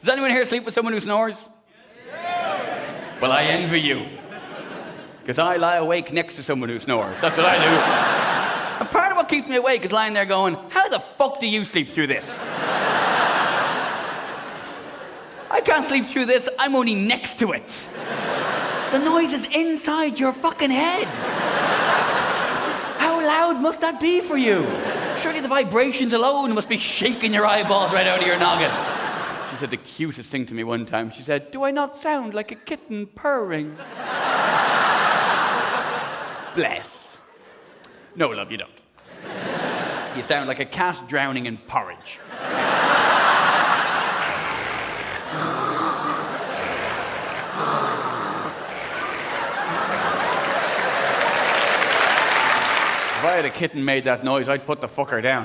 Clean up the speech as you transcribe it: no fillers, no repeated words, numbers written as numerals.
Does anyone here sleep with someone who snores? Well, I envy you. Because I lie awake next to someone who snores. That's what I do. And part of what keeps me awake is lying there going, how the fuck do you sleep through this? I can't sleep through this, I'm only next to it. The noise is inside your fucking head. How loud must that be for you? Surely the vibrations alone must be shaking your eyeballs right out of your noggin. She said the cutest thing to me one time. She said, do I not sound like a kitten purring? Bless. No, love, you don't. You sound like a cat drowning in porridge. If I had a kitten made that noise, I'd put the fucker down.